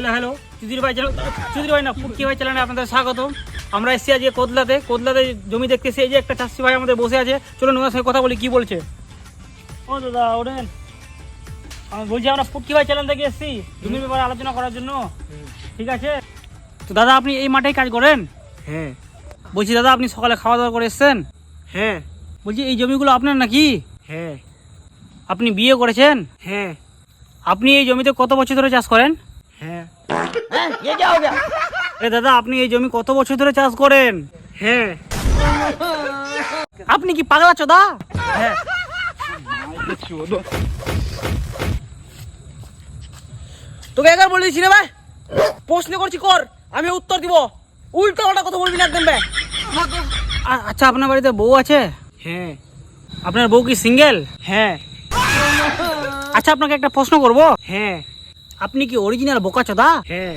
Hello hello চুদির ভাই channel, চুদির ভাই না পুটকি ভাই চ্যানেলে আপনাদের স্বাগত। আমরা এসেছি আজকে কোদলাতে জমি দেখতেছি। এই যে একটা চাষি ভাই আমাদের বসে আছে, চলুন ওনার সঙ্গে কথা বলি কি বলছে। ও দাদা ওঠেন, আমি বলছি আমরা পুটকি ভাই চ্যানেল থেকে এসেছি জমির ব্যাপারে আলোচনা করার জন্য। ঠিক আছে, তো দাদা আপনি এই মাঠেই কাজ করেন? হ্যাঁ। বলছি দাদা আপনি সকালে খাওয়া দাওয়া করে এসছেন? হ্যাঁ। বলছি এই জমিগুলো আপনার নাকি? হ্যাঁ। আপনি বিয়ে করেছেন? হ্যাঁ। আপনি এই জমিতে কত বছর ধরে চাষ করেন? হ্যাঁ। এ দাদা আপনি এই জমি কত বছর ধরে চাষ করেন? হ্যাঁ। আপনি কি পাগলা চোদা? হ্যাঁ। তোকে একবার বলেছি রে ভাই, প্রশ্ন করছি কর, আমি উত্তর দিব, উল্টো পাল্টা কথা বলবি না একদম ভাই। আচ্ছা আপনার বাড়িতে বউ আছে? হ্যাঁ। আপনার বউ কি সিঙ্গেল? হ্যাঁ। আচ্ছা আপনাকে একটা প্রশ্ন করব, হ্যাঁ। আপনি কি অরিজিনাল বোকা চোদা? হ্যাঁ।